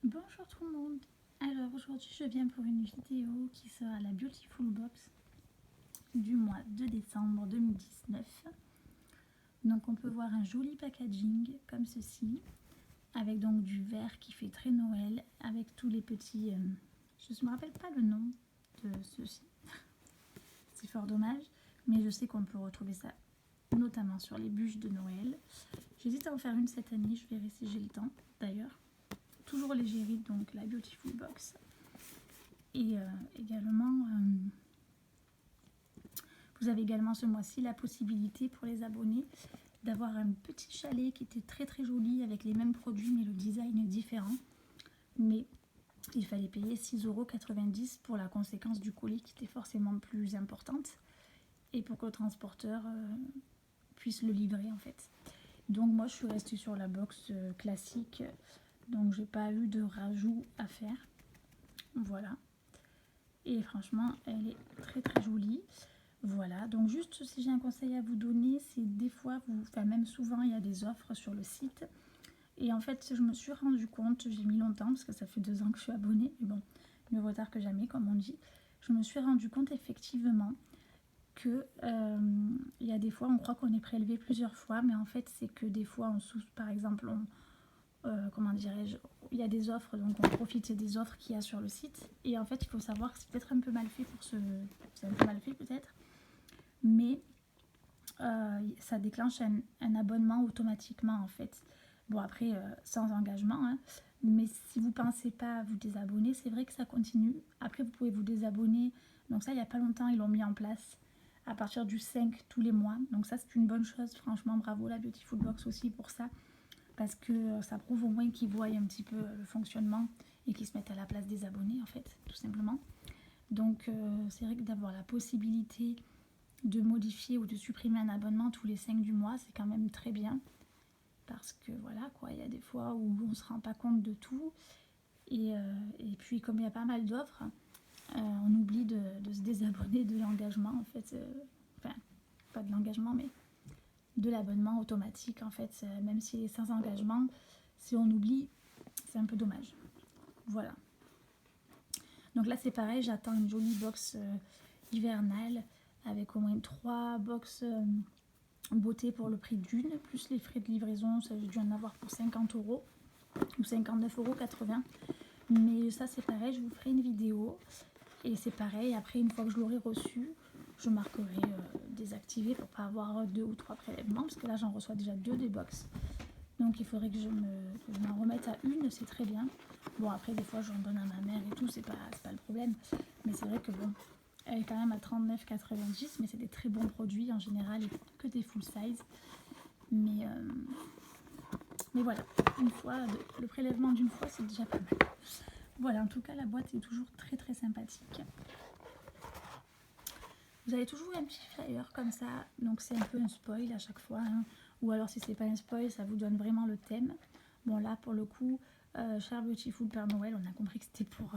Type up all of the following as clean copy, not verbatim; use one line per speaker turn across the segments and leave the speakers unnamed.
Bonjour tout le monde. Alors aujourd'hui je viens pour une vidéo qui sera la Beautiful Box du mois de décembre 2019. Donc on peut voir un joli packaging comme ceci, avec donc du vert qui fait très Noël, avec tous les petits... je ne me rappelle pas le nom de ceci, c'est fort dommage, mais je sais qu'on peut retrouver ça notamment sur les bûches de Noël. J'hésite à en faire une cette année, je verrai si j'ai le temps d'ailleurs. Toujours l'égérie, donc la Beautiful Box. Et également, vous avez également ce mois-ci la possibilité pour les abonnés d'avoir un petit chalet qui était très très joli avec les mêmes produits mais le design est différent. Mais il fallait payer 6,90 € pour la conséquence du colis qui était forcément plus importante et pour que le transporteur puisse le livrer en fait. Donc moi je suis restée sur la box classique, donc j'ai pas eu de rajout à faire. Voilà. Et franchement elle est très très jolie. Voilà, donc juste si j'ai un conseil à vous donner, c'est des fois, enfin même souvent il y a des offres sur le site. Et en fait je me suis rendu compte, j'ai mis longtemps parce que ça fait 2 ans que je suis abonnée, mais bon, mieux vaut tard que jamais comme on dit. Je me suis rendu compte effectivement que il y a des fois on croit qu'on est prélevé plusieurs fois, mais en fait c'est que des fois par exemple comment dirais-je, il y a des offres, donc on profite des offres qu'il y a sur le site. Et en fait il faut savoir que c'est peut-être un peu mal fait c'est un peu mal fait peut-être, mais ça déclenche un abonnement automatiquement en fait. Bon après sans engagement, hein, mais si vous pensez pas à vous désabonner, c'est vrai que ça continue. Après vous pouvez vous désabonner, donc ça il n'y a pas longtemps ils l'ont mis en place à partir du 5 tous les mois, donc ça c'est une bonne chose, franchement bravo la Beautiful Box aussi pour ça, parce que ça prouve au moins qu'ils voient un petit peu le fonctionnement et qu'ils se mettent à la place des abonnés en fait, tout simplement. Donc c'est vrai que d'avoir la possibilité de modifier ou de supprimer un abonnement tous les 5 du mois, c'est quand même très bien. Parce que voilà quoi, il y a des fois où on ne se rend pas compte de tout. Et puis comme il y a pas mal d'offres, on oublie de se désabonner de l'engagement en fait. Enfin, pas de l'engagement, mais de l'abonnement automatique en fait. Même s'il est sans engagement, si on oublie, c'est un peu dommage. Voilà. Donc là c'est pareil, j'attends une jolie box hivernale avec au moins 3 box beauté pour le prix d'une, plus les frais de livraison, ça j'ai dû en avoir pour 50 € ou 59,80 €. Mais ça c'est pareil, je vous ferai une vidéo. Et c'est pareil, après une fois que je l'aurai reçu, je marquerai désactivé pour pas avoir 2 ou 3 prélèvements, parce que là j'en reçois déjà 2 des box. Donc il faudrait que je m'en remette à une, c'est très bien. Bon après des fois j'en donne à ma mère et tout, c'est pas le problème. Mais c'est vrai que bon, elle est quand même à 39,90 €, mais c'est des très bons produits en général, et que des full size. Mais voilà, une fois, le prélèvement d'une fois c'est déjà pas mal. Voilà, en tout cas la boîte est toujours très très sympathique. Vous avez toujours un petit flyer comme ça, donc c'est un peu un spoil à chaque fois, hein. Ou alors si c'est pas un spoil, ça vous donne vraiment le thème. Bon là pour le coup, Cher Beautiful Père Noël, on a compris que c'était pour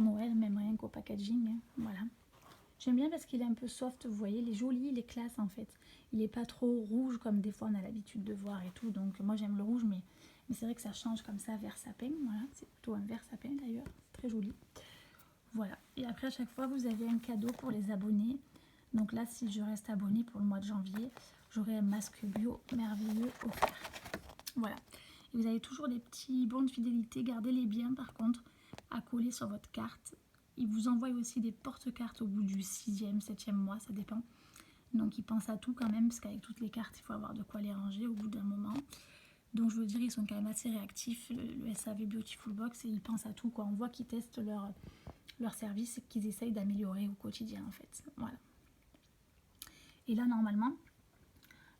Noël, même rien qu'au packaging, hein. Voilà. J'aime bien parce qu'il est un peu soft, vous voyez, il est joli, il est classe en fait. Il n'est pas trop rouge comme des fois on a l'habitude de voir et tout, donc moi j'aime le rouge, mais c'est vrai que ça change comme ça, vert sapin, voilà, c'est plutôt un vert sapin d'ailleurs, très joli. Voilà, et après à chaque fois vous avez un cadeau pour les abonnés. Donc là si je reste abonnée pour le mois de janvier, j'aurai un masque bio merveilleux offert. Voilà, et vous avez toujours des petits bons de fidélité, gardez-les bien par contre, à coller sur votre carte. Ils vous envoient aussi des porte-cartes au bout du 6e, 7e mois, ça dépend. Donc ils pensent à tout quand même, parce qu'avec toutes les cartes, il faut avoir de quoi les ranger au bout d'un moment. Donc je veux dire, ils sont quand même assez réactifs, le SAV Beautiful Box, et ils pensent à tout, quoi. On voit qu'ils testent leur service et qu'ils essayent d'améliorer au quotidien en fait. Voilà. Et là normalement,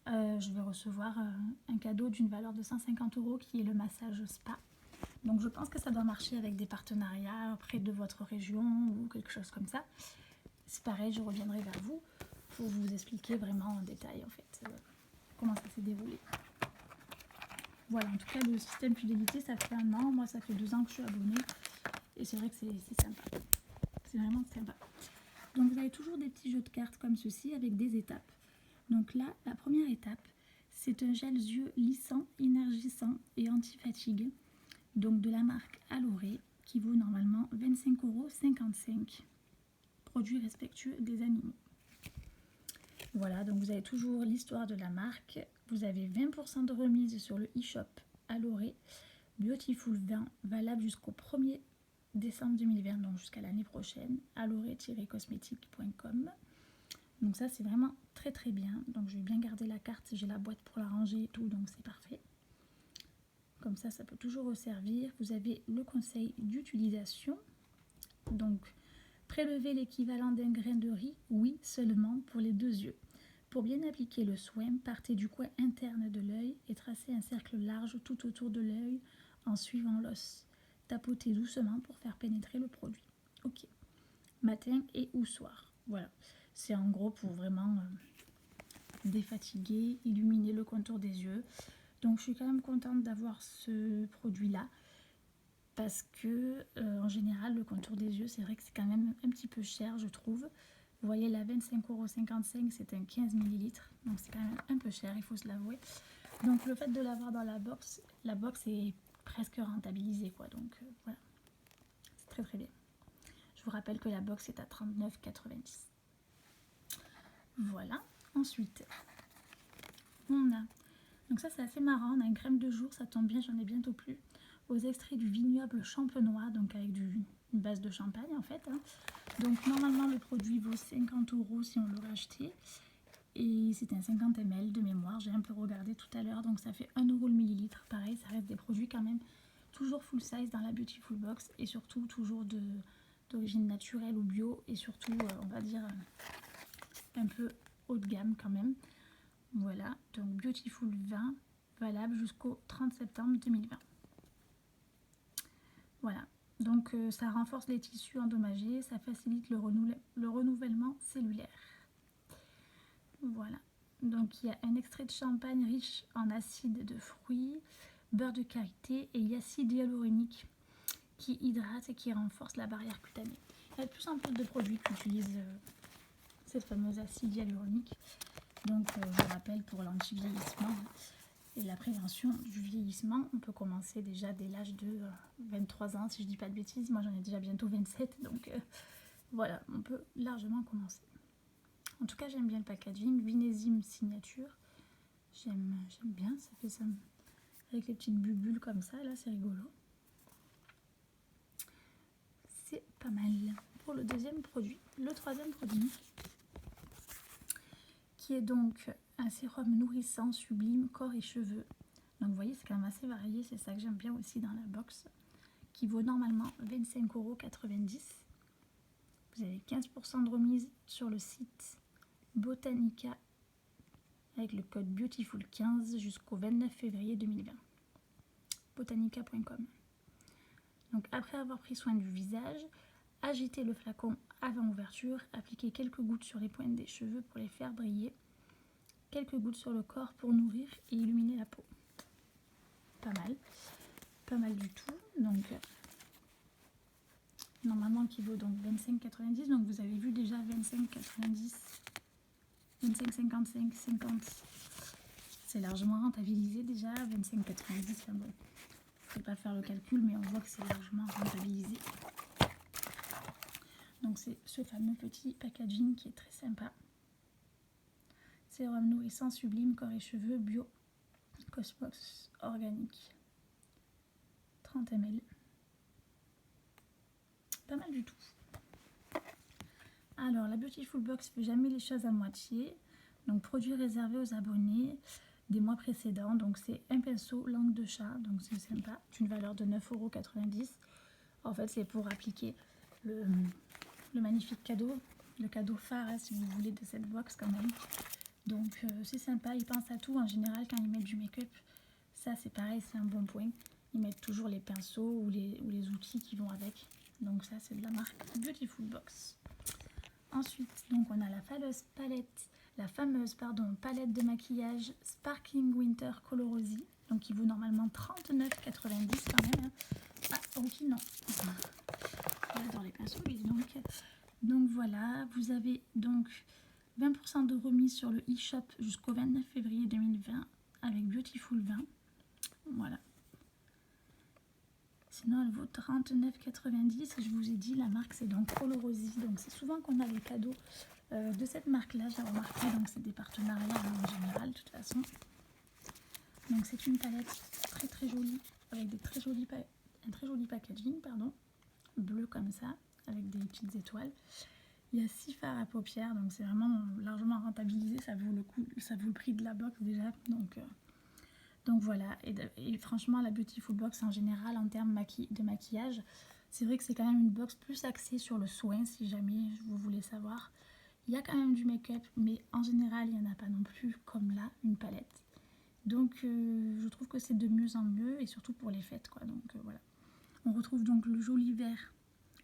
je vais recevoir un cadeau d'une valeur de 150 € qui est le massage spa. Donc je pense que ça doit marcher avec des partenariats près de votre région ou quelque chose comme ça. C'est pareil, je reviendrai vers vous pour vous expliquer vraiment en détail en fait comment ça s'est déroulé. Voilà, en tout cas le système fidélité ça fait 1 an, moi ça fait 2 ans que je suis abonnée et c'est vrai que c'est sympa. C'est vraiment sympa. Donc vous avez toujours des petits jeux de cartes comme ceci avec des étapes. Donc là, la première étape, c'est un gel yeux lissant, énergisant et anti-fatigue. donc de la marque Alloré, qui vaut normalement 25,55 €. Produit respectueux des animaux. Voilà, donc vous avez toujours l'histoire de la marque. Vous avez 20% de remise sur le e-shop Alloré Beautiful 20, valable jusqu'au 1er décembre 2020, donc jusqu'à l'année prochaine. Alloré-cosmétique.com. Donc ça, c'est vraiment très très bien. Donc je vais bien garder la carte, j'ai la boîte pour la ranger et tout, donc c'est parfait. Comme ça peut toujours resservir. Vous avez le conseil d'utilisation. Donc, prélever l'équivalent d'un grain de riz, oui, seulement pour les 2 yeux. Pour bien appliquer le soin, partez du coin interne de l'œil et tracez un cercle large tout autour de l'œil en suivant l'os. Tapotez doucement pour faire pénétrer le produit. Ok. Matin et ou soir. Voilà. C'est en gros pour vraiment défatiguer, illuminer le contour des yeux. Donc je suis quand même contente d'avoir ce produit-là. Parce que en général le contour des yeux, c'est vrai que c'est quand même un petit peu cher, je trouve. Vous voyez, la 25,55 €, c'est un 15 ml, donc c'est quand même un peu cher, il faut se l'avouer. Donc le fait de l'avoir dans la box est presque rentabilisée, quoi. Donc voilà, c'est très très bien. Je vous rappelle que la box est à 39,90 €. Voilà. Ensuite, on a, donc ça c'est assez marrant, on a une crème de jour, ça tombe bien, j'en ai bientôt plus. Aux extraits du vignoble champenois, donc avec une base de champagne en fait. Donc normalement le produit vaut 50 € si on l'aurait acheté. Et c'est un 50 ml de mémoire, j'ai un peu regardé tout à l'heure, donc ça fait 1 € le millilitre. Pareil, ça reste des produits quand même toujours full size dans la Beautiful Box et surtout toujours d'origine naturelle ou bio et surtout on va dire un peu haut de gamme quand même. Voilà, donc Beautiful 20, valable jusqu'au 30 septembre 2020. Voilà, donc ça renforce les tissus endommagés, ça facilite le renouvellement cellulaire. Voilà, donc il y a un extrait de champagne riche en acide de fruits, beurre de karité et acide hyaluronique qui hydrate et qui renforce la barrière cutanée. Il y a de plus en plus de produits qui utilisent cette fameuse acide hyaluronique. Donc je vous rappelle, pour l'anti-vieillissement et la prévention du vieillissement, on peut commencer déjà dès l'âge de 23 ans, si je dis pas de bêtises. Moi j'en ai déjà bientôt 27, donc voilà, on peut largement commencer. En tout cas, j'aime bien le packaging, Vinésime signature. J'aime bien, ça fait ça avec les petites bulles comme ça, là c'est rigolo. C'est pas mal. Pour le deuxième produit, le troisième produit, qui est donc un sérum nourrissant sublime corps et cheveux. Donc vous voyez, c'est quand même assez varié, c'est ça que j'aime bien aussi dans la box, qui vaut normalement 25,90 €. Vous avez 15% de remise sur le site Botanica avec le code Beautiful15 jusqu'au 29 février 2020. Botanica.com. Donc après avoir pris soin du visage, agitez le flacon avant ouverture, appliquez quelques gouttes sur les pointes des cheveux pour les faire briller, quelques gouttes sur le corps pour nourrir et illuminer la peau. Pas mal du tout. Donc normalement qui vaut donc 25,90 €, donc vous avez vu déjà 25,90 €, 25,55 €, 50, c'est largement rentabilisé déjà. 25,90 €, enfin bon, je ne vais pas faire le calcul, mais on voit que c'est largement rentabilisé. Donc c'est ce fameux petit packaging qui est très sympa. Sérum nourrissant sublime corps et cheveux bio Cosmox organique, 30 ml. Pas mal du tout. Alors la Beautiful Box fait jamais les choses à moitié. Donc produit réservé aux abonnés des mois précédents. Donc c'est un pinceau langue de chat, donc c'est sympa, d'une valeur de 9,90 €. En fait c'est pour appliquer le magnifique cadeau, le cadeau phare hein, si vous voulez de cette box quand même. Donc c'est sympa, ils pensent à tout en général quand ils mettent du make-up. Ça c'est pareil, c'est un bon point. Ils mettent toujours les pinceaux ou les outils qui vont avec. Donc ça c'est de la marque Beautiful Box. Ensuite, donc on a la fameuse palette de maquillage Sparkling Winter Color Rosy, donc qui vaut normalement 39,90 € quand même. Hein. Ah, ok, non. J'adore les pinceaux, lui, donc voilà, vous avez donc 20% de remise sur le e-shop jusqu'au 29 février 2020 avec Beautiful 20. Voilà. sinon elle vaut 39,90 et je vous ai dit la marque c'est donc Colorosi, donc c'est souvent qu'on a des cadeaux de cette marque là, j'ai remarqué, donc c'est des partenariats en général de toute façon. Donc c'est une palette très très jolie avec des un très joli packaging, pardon, bleu comme ça avec des petites étoiles. Il y a 6 fards à paupières, donc c'est vraiment largement rentabilisé, ça vaut le coup, ça vaut le prix de la box déjà, donc voilà. Et franchement la Beautiful Box en général en termes de maquillage, c'est vrai que c'est quand même une box plus axée sur le soin si jamais vous voulez savoir. Il y a quand même du make-up, mais en général il n'y en a pas non plus comme là, une palette. Donc je trouve que c'est de mieux en mieux et surtout pour les fêtes quoi, donc voilà. On retrouve donc le joli vert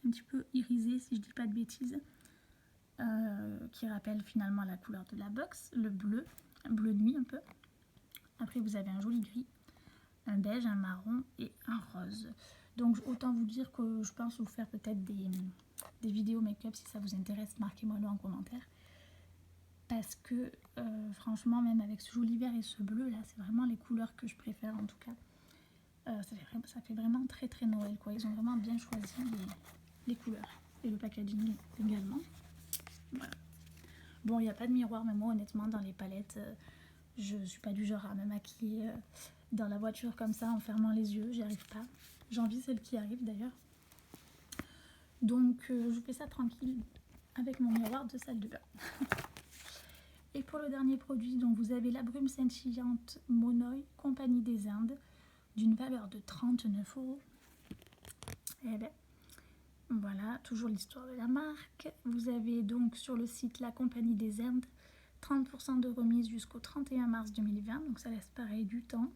un petit peu irisé si je dis pas de bêtises. Qui rappelle finalement la couleur de la box, le bleu, un bleu nuit un peu. Après vous avez un joli gris, un beige, un marron et un rose. Donc autant vous dire que je pense vous faire peut-être des vidéos make-up si ça vous intéresse, marquez-moi le en commentaire. Parce que franchement même avec ce joli vert et ce bleu là, c'est vraiment les couleurs que je préfère en tout cas. Ça fait vraiment très très Noël quoi, ils ont vraiment bien choisi les couleurs et le packaging également. Voilà. Bon, il n'y a pas de miroir, mais moi honnêtement dans les palettes, je suis pas du genre à me maquiller dans la voiture comme ça en fermant les yeux, j'y arrive pas. J'envie celle qui arrive d'ailleurs. Donc je fais ça tranquille avec mon miroir de salle de bain. Et pour le dernier produit, donc vous avez la brume scintillante Monoï Compagnie des Indes d'une valeur de 39 €. Et ben voilà, toujours l'histoire de la marque. Vous avez donc sur le site La Compagnie des Indes 30% de remise jusqu'au 31 mars 2020, donc ça laisse pareil du temps.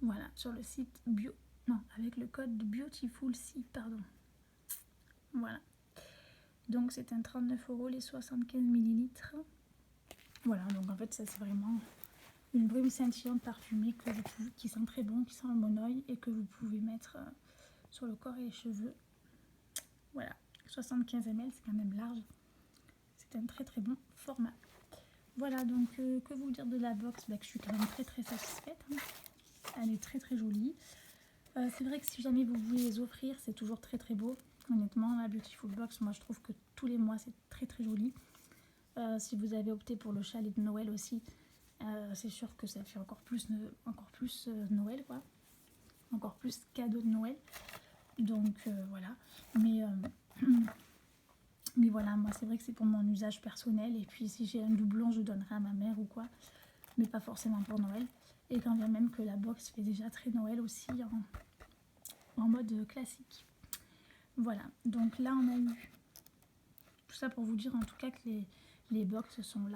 Voilà, sur le site avec le code BEAUTIFULC, pardon. Voilà. Donc c'est un 39 € les 75 ml. Voilà, donc en fait ça c'est vraiment une brume scintillante parfumée qui sent très bon, qui sent le monoï et que vous pouvez mettre sur le corps et les cheveux. Voilà, 75 ml, c'est quand même large. C'est un très très bon format. Voilà, donc que vous dire de la box, que je suis quand même très très satisfaite. Hein. Elle est très très jolie. C'est vrai que si jamais vous voulez les offrir, c'est toujours très très beau. Honnêtement, la Beautiful Box, moi je trouve que tous les mois c'est très très joli. Si vous avez opté pour le chalet de Noël aussi, c'est sûr que ça fait encore plus Noël quoi. Encore plus cadeau de Noël. Donc voilà. Mais voilà, moi c'est vrai que c'est pour mon usage personnel. Et puis si j'ai un doublon, je donnerai à ma mère ou quoi. Mais pas forcément pour Noël. Et quand bien même que la box fait déjà très Noël aussi en mode classique. Voilà, donc là on a eu tout ça pour vous dire en tout cas que les box sont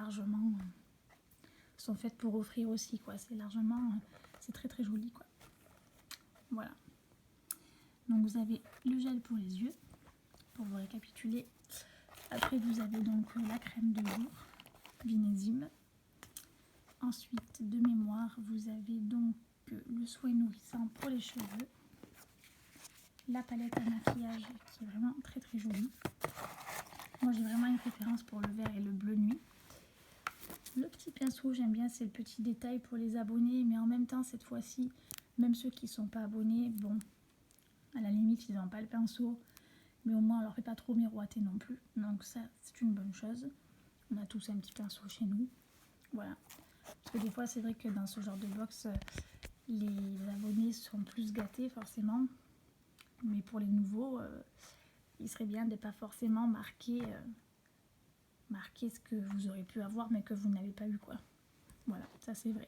faites pour offrir aussi quoi. C'est très très joli quoi. Voilà. Donc vous avez le gel pour les yeux, pour vous récapituler. Après vous avez donc la crème de jour, Vinésime. Ensuite de mémoire vous avez donc le soin nourrissant pour les cheveux. La palette à maquillage qui est vraiment très très jolie. Moi j'ai vraiment une préférence pour le vert et le bleu nuit. Le petit pinceau j'aime bien, c'est le petit détail pour les abonnés, mais en même temps cette fois-ci, même ceux qui ne sont pas abonnés, bon, à la limite ils n'ont pas le pinceau, mais au moins on leur fait pas trop miroiter non plus, donc ça c'est une bonne chose. On a tous un petit pinceau chez nous, voilà. Parce que des fois c'est vrai que dans ce genre de box, les abonnés sont plus gâtés forcément, mais pour les nouveaux, il serait bien de ne pas forcément marquer ce que vous aurez pu avoir mais que vous n'avez pas eu quoi. Voilà, ça c'est vrai.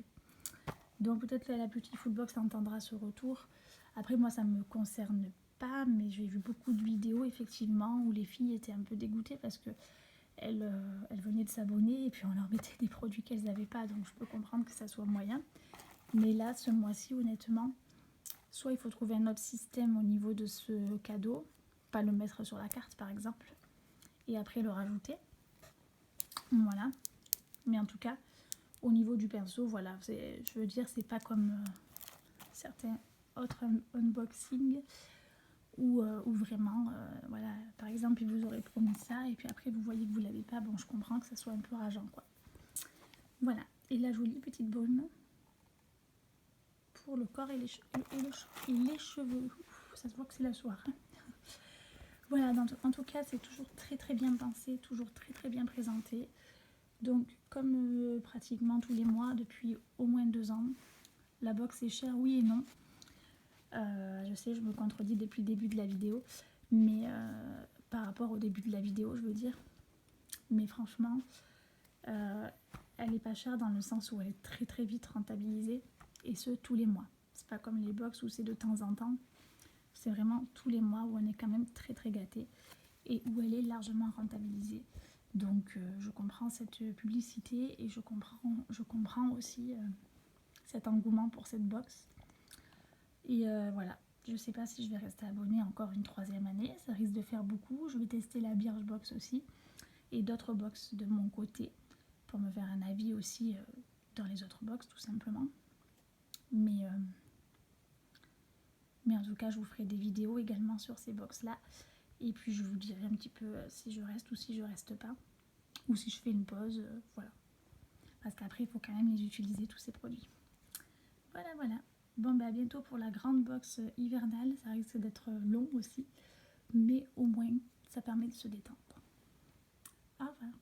Donc peut-être que la Beautiful Box entendra ce retour. Après moi ça me concerne pas, mais j'ai vu beaucoup de vidéos effectivement où les filles étaient un peu dégoûtées parce que elles venaient de s'abonner et puis on leur mettait des produits qu'elles n'avaient pas, donc je peux comprendre que ça soit moyen. Mais là ce mois-ci honnêtement, soit il faut trouver un autre système au niveau de ce cadeau, pas le mettre sur la carte par exemple, et après le rajouter. Voilà. Mais en tout cas, au niveau du pinceau, voilà, je veux dire, c'est pas comme certains autres unboxings où vraiment, voilà, par exemple, il vous aurait promis ça et puis après vous voyez que vous l'avez pas, bon, je comprends que ça soit un peu rageant, quoi. Voilà. Et la jolie petite brume pour le corps et les cheveux. Ouf, ça se voit que c'est la soirée. Voilà, en tout cas, c'est toujours très très bien pensé, toujours très très bien présenté. Donc, comme pratiquement tous les mois, depuis au moins 2 ans, la box est chère, oui et non. Je sais, je me contredis depuis le début de la vidéo, mais par rapport au début de la vidéo, je veux dire. Mais franchement, elle est pas chère dans le sens où elle est très très vite rentabilisée, et ce, tous les mois. C'est pas comme les box où c'est de temps en temps. C'est vraiment tous les mois où on est quand même très très gâté et où elle est largement rentabilisée. Donc je comprends cette publicité et je comprends aussi cet engouement pour cette box. Et voilà, je sais pas si je vais rester abonnée encore une 3e année, ça risque de faire beaucoup. Je vais tester la Birchbox aussi et d'autres box de mon côté pour me faire un avis aussi dans les autres box tout simplement. Mais en tout cas, je vous ferai des vidéos également sur ces box-là. Et puis, je vous dirai un petit peu si je reste ou si je reste pas. Ou si je fais une pause, voilà. Parce qu'après, il faut quand même les utiliser, tous ces produits. Voilà, voilà. Bon, bah à bientôt pour la grande box hivernale. Ça risque d'être long aussi. Mais au moins, ça permet de se détendre. Au revoir.